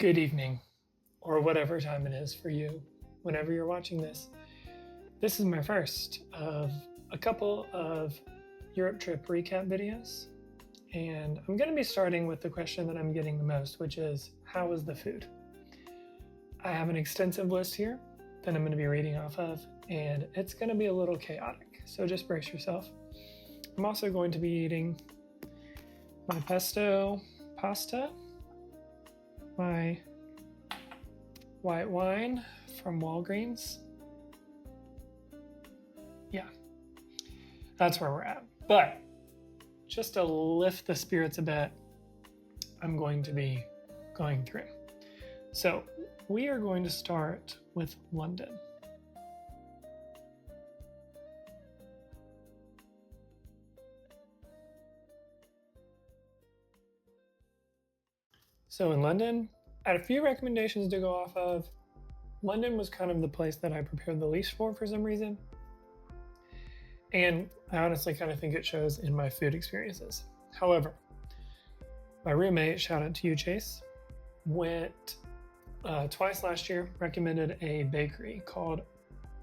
good evening, or whatever time it is for you whenever you're watching this. This is my first of a couple of Europe trip recap videos, and I'm going to be starting with the question that I'm getting the most, which is, how was the food? I have an extensive list here that I'm going to be reading off of, and it's going to be a little chaotic, so just brace yourself. I'm also going to be eating my pesto pasta, my white wine from Walgreens. Yeah, that's where we're at. But just to lift the spirits a bit, I'm going to be going through. So we are going to start with London. So in London, I had a few recommendations to go off of. London was kind of the place that I prepared the least for some reason. And I honestly kind of think it shows in my food experiences. However, my roommate, shout out to you, Chase, went twice last year, recommended a bakery called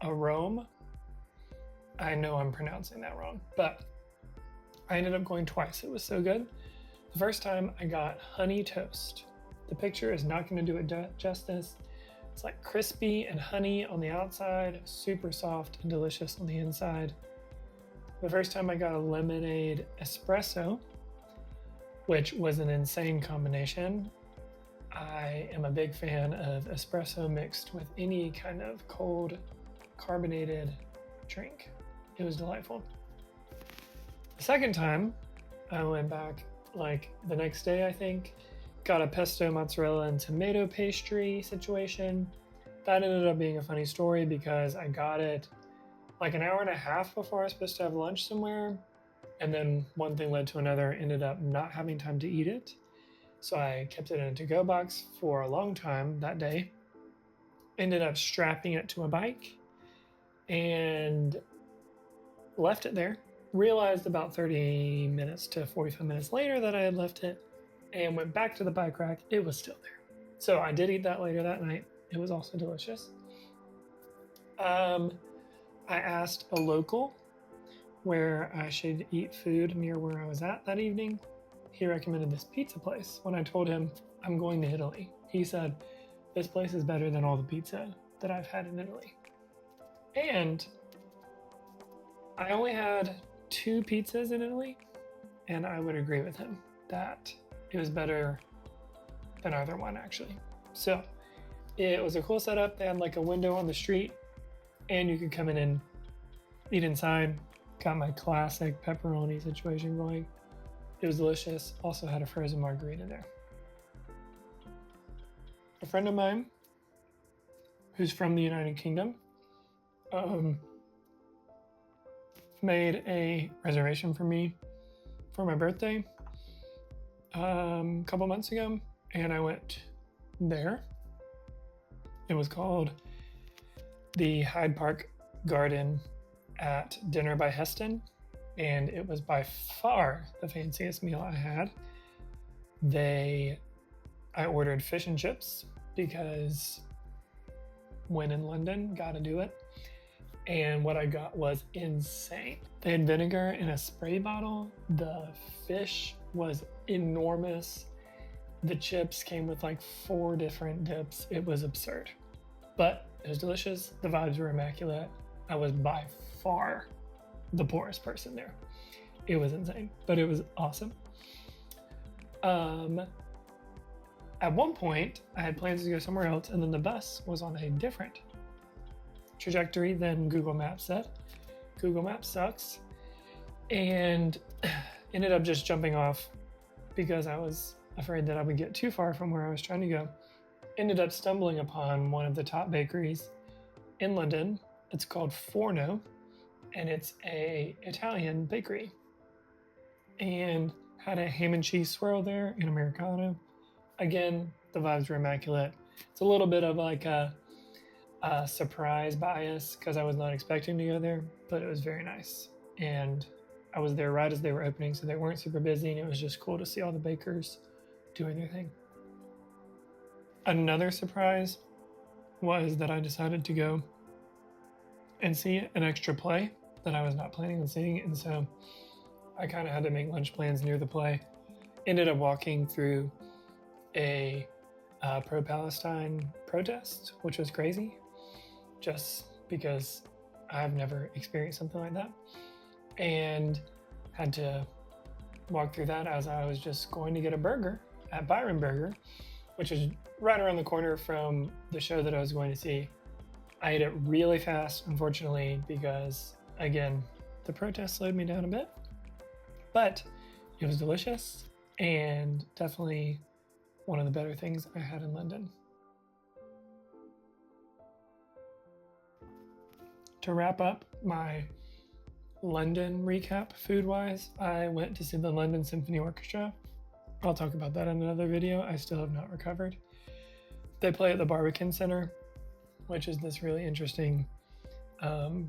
Arome. I know I'm pronouncing that wrong, but I ended up going twice. It was so good. The first time I got honey toast. The picture is not going to do it justice. It's like crispy and honey on the outside, super soft and delicious on the inside. The first time I got a lemonade espresso, which was an insane combination. I am a big fan of espresso mixed with any kind of cold carbonated drink. It was delightful. The second time I went back like the next day, I think, got a pesto mozzarella and tomato pastry situation. That ended up being a funny story because I got it like an hour and a half before I was supposed to have lunch somewhere. And then one thing led to another, ended up not having time to eat it. So I kept it in a to-go box for a long time that day. Ended up strapping it to a bike and left it there. Realized about 30 minutes to 45 minutes later that I had left it and went back to the bike rack. It was still there. So I did eat that later that night. It was also delicious. I asked a local where I should eat food near where I was at that evening. He recommended this pizza place. When I told him I'm going to Italy, he said, this place is better than all the pizza that I've had in Italy. And I only had 2 pizzas in Italy, and I would agree with him that it was better than either one, actually. So it was a cool setup. They had like a window on the street, and you could come in and eat inside. Got my classic pepperoni situation going. It was delicious. Also had a frozen margarita there. A friend of mine who's from the United Kingdom made a reservation for me for my birthday a couple months ago, and I went there. It was called the Hyde Park Garden at Dinner by Heston, and it was by far the fanciest meal I had. I ordered fish and chips because when in London, gotta do it. And what I got was insane. They had vinegar in a spray bottle. The fish was enormous. The chips came with like 4 different dips. It was absurd, but it was delicious. The vibes were immaculate. I was by far the poorest person there. It was insane, but it was awesome. At one point, I had plans to go somewhere else, and then the bus was on a different trajectory than Google Maps said. Google Maps sucks, and ended up just jumping off because I was afraid that I would get too far from where I was trying to go. Ended up stumbling upon one of the top bakeries in London. It's called Forno, and it's a Italian bakery, and had a ham and cheese swirl there in Americano. Again, the vibes were immaculate. It's a little bit of like a surprise bias because I was not expecting to go there, but it was very nice. And I was there right as they were opening, so they weren't super busy, and it was just cool to see all the bakers doing their thing. Another surprise was that I decided to go and see an extra play that I was not planning on seeing, and so I kind of had to make lunch plans near the play. Ended up walking through a pro-Palestine protest, which was crazy, just because I've never experienced something like that, and had to walk through that as I was just going to get a burger at Byron Burger, which is right around the corner from the show that I was going to see. I ate it really fast, unfortunately, because, again, the protest slowed me down a bit, but it was delicious and definitely one of the better things I had in London. To wrap up my London recap food-wise, I went to see the London Symphony Orchestra. I'll talk about that in another video. I still have not recovered. They play at the Barbican Center, which is this really interesting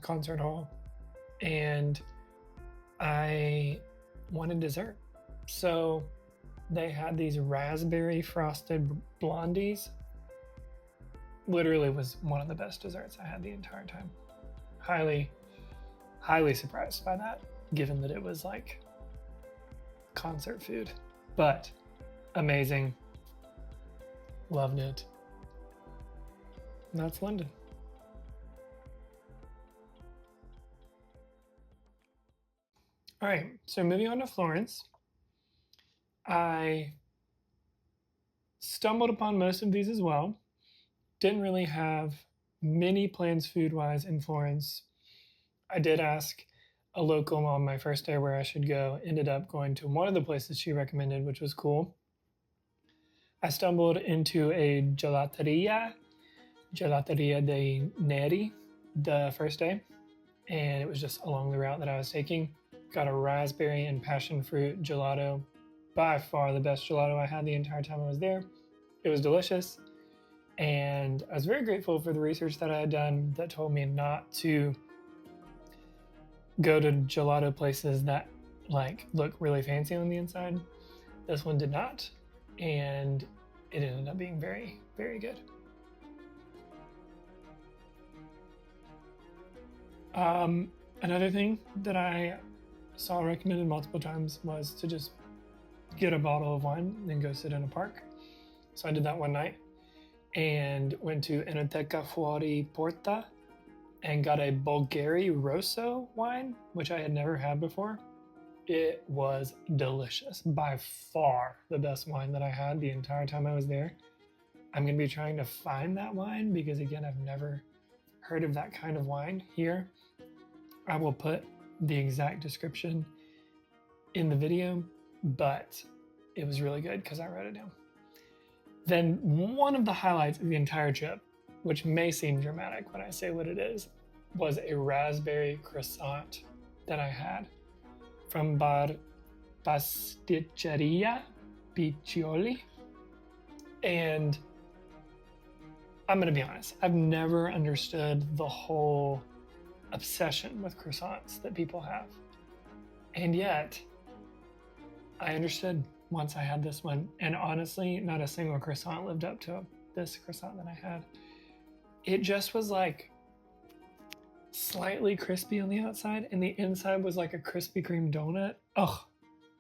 concert hall. And I wanted dessert. So they had these raspberry frosted blondies. Literally was one of the best desserts I had the entire time. Highly surprised by that, given that it was like concert food, but amazing. Loved it. And that's London. All right, so moving on to Florence. I stumbled upon most of these as well. Didn't really have many plans food-wise in Florence. I did ask a local on my first day where I should go. Ended up going to one of the places she recommended, which was cool. I stumbled into a gelateria dei Neri, the first day, and it was just along the route that I was taking. Got a raspberry and passion fruit gelato. By far the best gelato I had the entire time I was there. It was delicious, and I was very grateful for the research that I had done that told me not to go to gelato places that like look really fancy on the inside. This one did not, and it ended up being very, very good. Another thing that I saw recommended multiple times was to just get a bottle of wine and then go sit in a park. So I did that one night and went to Enoteca Fuori Porta and got a Bulgari Rosso wine, which I had never had before. It was delicious. By far the best wine that I had the entire time I was there. I'm going to be trying to find that wine because, again, I've never heard of that kind of wine here. I will put the exact description in the video, but it was really good because I wrote it down. Then one of the highlights of the entire trip, which may seem dramatic when I say what it is, was a raspberry croissant that I had from Bar Pasticceria Piccioli. And I'm going to be honest, I've never understood the whole obsession with croissants that people have. And yet, I understood once I had this one. And honestly, not a single croissant lived up to this croissant that I had. It just was like slightly crispy on the outside, and the inside was like a Krispy Kreme donut. Oh,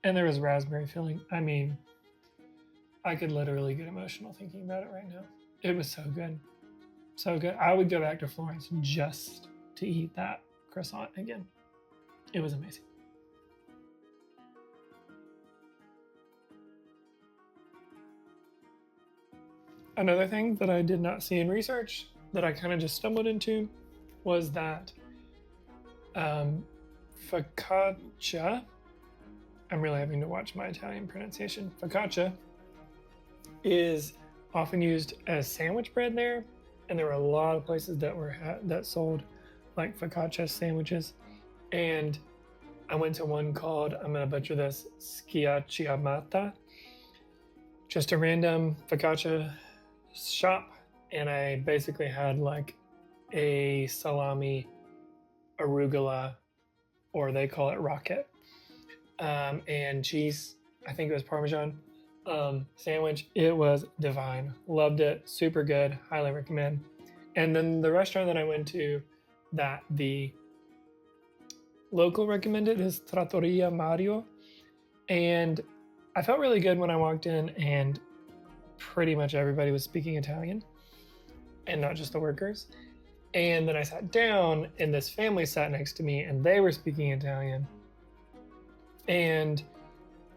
and there was raspberry filling. I mean, I could literally get emotional thinking about it right now. It was so good. So good. I would go back to Florence just to eat that croissant again. It was amazing. Another thing that I did not see in research that I kind of just stumbled into was that focaccia, I'm really having to watch my Italian pronunciation, focaccia is often used as sandwich bread there, and there were a lot of places that sold like focaccia sandwiches, and I went to one called, I'm going to butcher this, Schiacciamata, just a random focaccia shop, and I basically had like a salami arugula, or they call it rocket, and cheese. I think it was Parmesan. sandwich. It was divine. Loved it. Super good. Highly recommend. And then the restaurant that I went to that the local recommended is Trattoria Mario. And I felt really good when I walked in, and pretty much everybody was speaking Italian, and not just the workers. And then I sat down, and this family sat next to me, and they were speaking Italian. And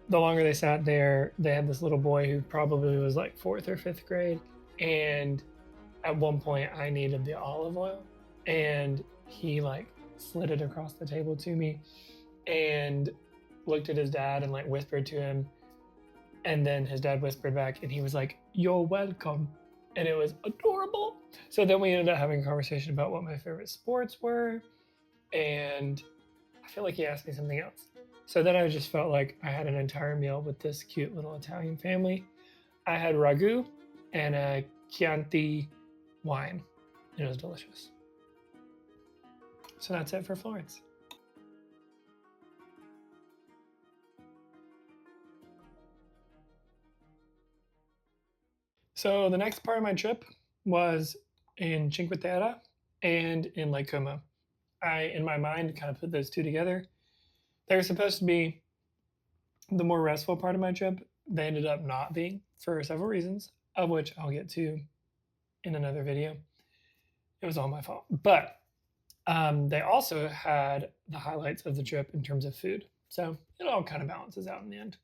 the longer they sat there, they had this little boy who probably was like 4th or 5th grade. And at one point, I needed the olive oil, and he like slid it across the table to me and looked at his dad and like whispered to him. And then his dad whispered back, and he was like, "You're welcome." And it was adorable. So then we ended up having a conversation about what my favorite sports were. And I feel like he asked me something else. So then I just felt like I had an entire meal with this cute little Italian family. I had ragu and a Chianti wine. It was delicious. So that's it for Florence. So the next part of my trip was in Cinque Terre and in Lake Como. I, in my mind, kind of put those two together. They were supposed to be the more restful part of my trip. They ended up not being for several reasons, of which I'll get to in another video. It was all my fault. But they also had the highlights of the trip in terms of food. So it all kind of balances out in the end.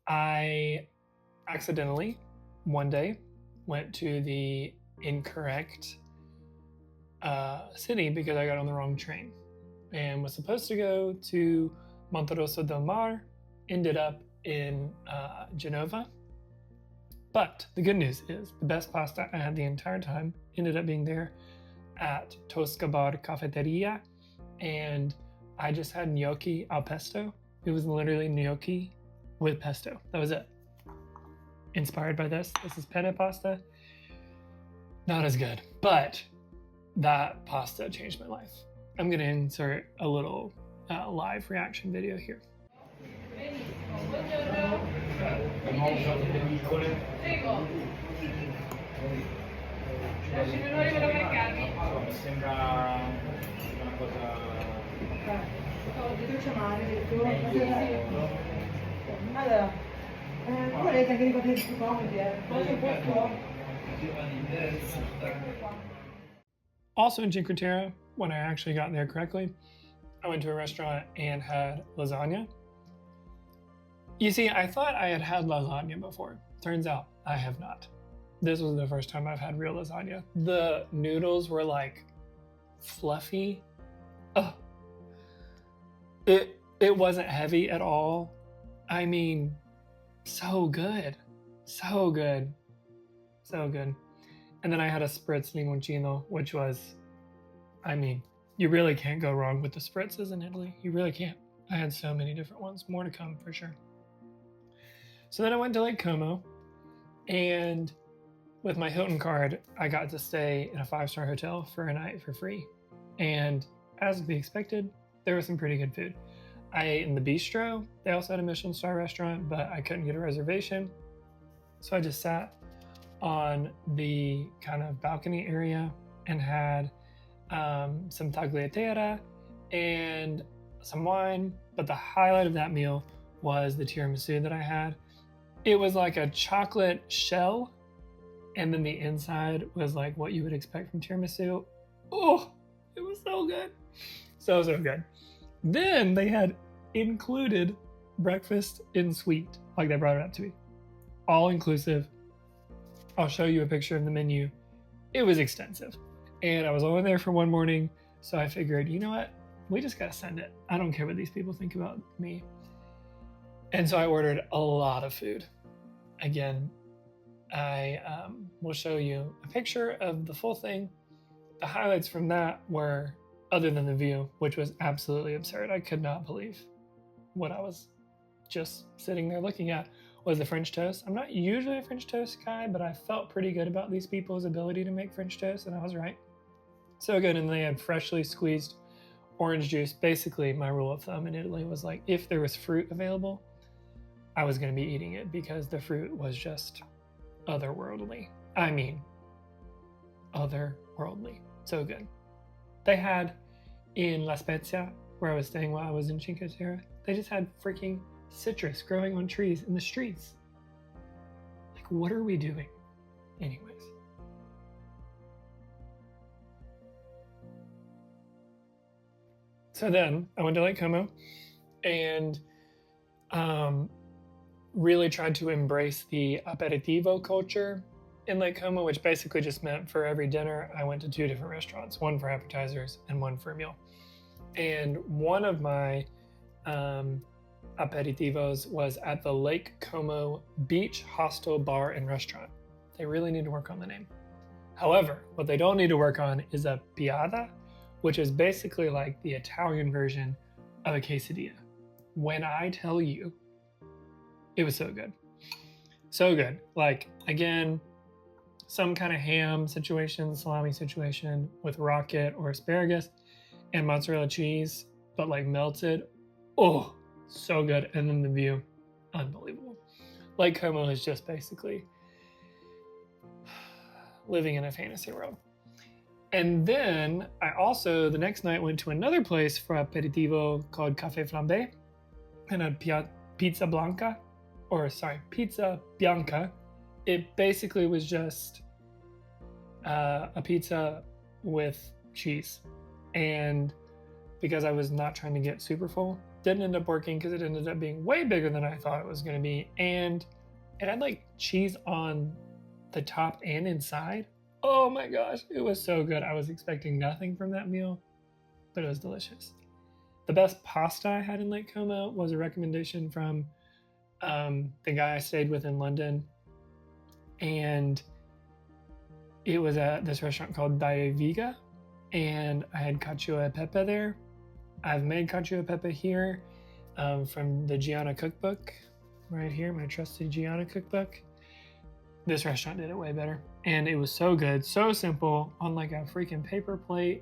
I accidentally one day went to the incorrect city because I got on the wrong train and was supposed to go to Monterosso del Mar, ended up in Genova. But the good news is the best pasta I had the entire time ended up being there at Tosca Bar Cafeteria, and I just had gnocchi al pesto. It was literally gnocchi with pesto. That was it. Inspired by this. This is penne pasta. Not as good, but that pasta changed my life. I'm gonna insert a little live reaction video here. Also in Cinque Terre, when I actually got there correctly, I went to a restaurant and had lasagna. You see, I thought I had had lasagna before. Turns out I have not. This was the first time I've had real lasagna. The noodles were like fluffy. Ugh. It wasn't heavy at all. I mean, so good. So good. So good. And then I had a spritz limoncino, which was, I mean, you really can't go wrong with the spritzes in Italy. You really can't. I had so many different ones. More to come for sure. So then I went to Lake Como, and with my Hilton card, I got to stay in a 5-star hotel for a night for free. And as to be expected, there was some pretty good food. I ate in the bistro. They also had a Michelin star restaurant, but I couldn't get a reservation. So I just sat on the kind of balcony area and had some tagliatelle and some wine. But the highlight of that meal was the tiramisu that I had. It was like a chocolate shell, and then the inside was like what you would expect from tiramisu. Oh, it was so good. So good. Then they had included breakfast in suite. Like they brought it up to me. All inclusive. I'll show you a picture of the menu. It was extensive. And I was only there for one morning, so I figured, you know what? We just gotta send it. I don't care what these people think about me. And so I ordered a lot of food. Again, I will show you a picture of the full thing. The highlights from that were, other than the view, which was absolutely absurd. I could not believe what I was just sitting there looking at, was the French toast. I'm not usually a French toast guy, but I felt pretty good about these people's ability to make French toast, and I was right. So good. And they had freshly squeezed orange juice. Basically, my rule of thumb in Italy was like, if there was fruit available, I was going to be eating it because the fruit was just otherworldly. I mean, otherworldly. So good. They had in La Spezia, where I was staying while I was in Cinque Terre, they just had freaking citrus growing on trees in the streets. Like, what are we doing? Anyways. So then I went to Lake Como and really tried to embrace the aperitivo culture in Lake Como, which basically just meant for every dinner, I went to 2 different restaurants, one for appetizers and one for a meal. And one of my aperitivos was at the Lake Como Beach Hostel Bar and Restaurant. They really need to work on the name. However, what they don't need to work on is a piada, which is basically like the Italian version of a quesadilla. When I tell you, it was so good. So good. Like, again, some kind of ham situation, salami situation with rocket or asparagus and mozzarella cheese, but like melted. Oh, so good. And then the view, unbelievable. Lake Como is just basically living in a fantasy world. And then I also, the next night, went to another place for aperitivo called Café Flambé and a pizza bianca. It basically was just a pizza with cheese. And because I was not trying to get super full, didn't end up working because it ended up being way bigger than I thought it was going to be. And it had like cheese on the top and inside. Oh my gosh, it was so good. I was expecting nothing from that meal, but it was delicious. The best pasta I had in Lake Como was a recommendation from the guy I stayed with in London. And it was at this restaurant called Viga, and I had cacio e pepe there. I've made cacio e pepe here from the Gianna cookbook right here, my trusty Gianna cookbook. This restaurant did it way better. And it was so good, so simple, on like a freaking paper plate.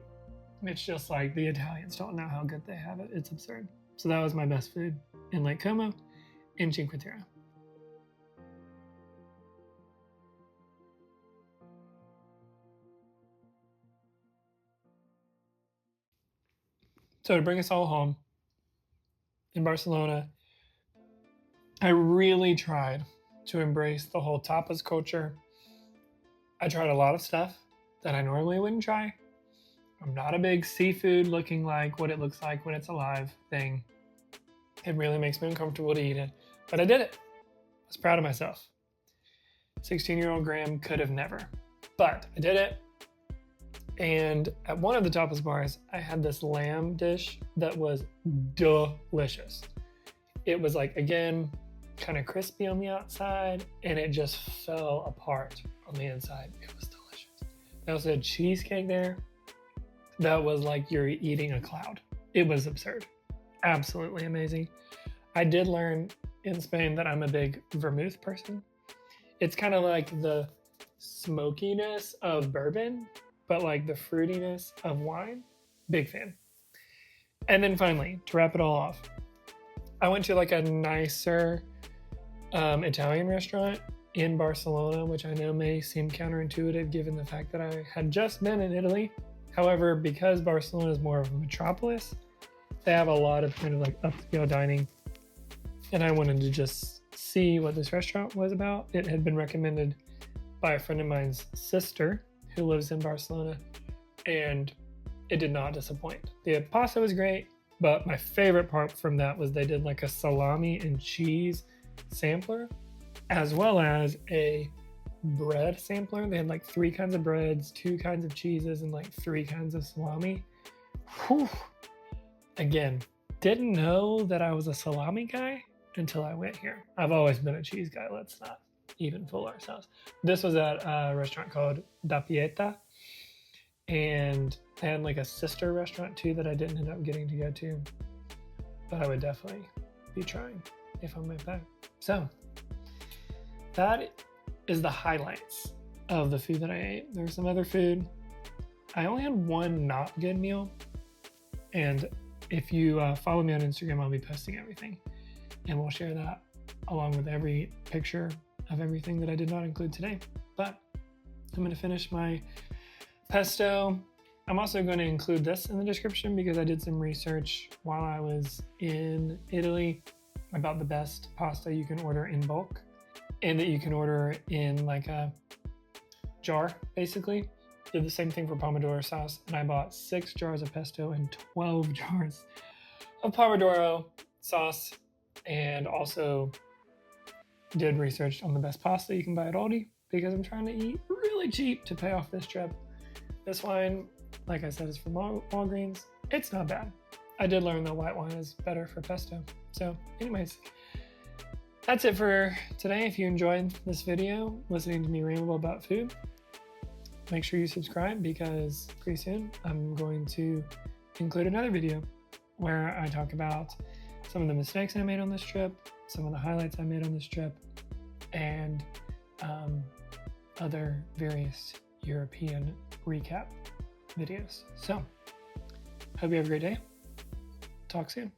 It's just like the Italians don't know how good they have it. It's absurd. So that was my best food in Lake Como in Cinque Terre. So to bring us all home, in Barcelona, I really tried to embrace the whole tapas culture. I tried a lot of stuff that I normally wouldn't try. I'm not a big seafood looking like what it looks like when it's alive thing. It really makes me uncomfortable to eat it, but I did it. I was proud of myself. 16-year-old Graham could have never, but I did it. And at one of the tapas bars, I had this lamb dish that was delicious. It was like, again, kind of crispy on the outside, and it just fell apart on the inside. It was delicious. They also had cheesecake there that was like you're eating a cloud. It was absurd. Absolutely amazing. I did learn in Spain that I'm a big vermouth person. It's kind of like the smokiness of bourbon, but like the fruitiness of wine. Big fan. And then finally, to wrap it all off, I went to like a nicer Italian restaurant in Barcelona, which I know may seem counterintuitive given the fact that I had just been in Italy. However, because Barcelona is more of a metropolis, they have a lot of kind of like upscale dining. And I wanted to just see what this restaurant was about. It had been recommended by a friend of mine's sister who lives in Barcelona, and it did not disappoint. The pasta was great, but my favorite part from that was they did like a salami and cheese sampler, as well as a bread sampler. They had like 3 kinds of breads, 2 kinds of cheeses, and like 3 kinds of salami. Whew. Again, didn't know that I was a salami guy until I went here. I've always been a cheese guy. Let's not even fool ourselves. This was at a restaurant called Da Pieta, and they had like a sister restaurant too that I didn't end up getting to go to, but I would definitely be trying if I went back. So that is the highlights of the food that I ate. There was some other food. I only had one not good meal, and if you follow me on Instagram, I'll be posting everything and we'll share that. along with every picture of everything that I did not include today. But I'm going to finish my pesto. I'm also going to include this in the description because I did some research while I was in Italy about the best pasta you can order in bulk and that you can order in like a jar, basically. Did the same thing for pomodoro sauce, and I bought 6 jars of pesto and 12 jars of pomodoro sauce, and also did research on the best pasta you can buy at Aldi because I'm trying to eat really cheap to pay off this trip. This wine, like I said, is from Walgreens. It's not bad. I did learn that white wine is better for pesto. So anyways, that's it for today. If you enjoyed this video, listening to me ramble about food, make sure you subscribe because pretty soon I'm going to include another video where I talk about some of the mistakes I made on this trip, some of the highlights I made on this trip, and other various European recap videos. So, hope you have a great day. Talk soon.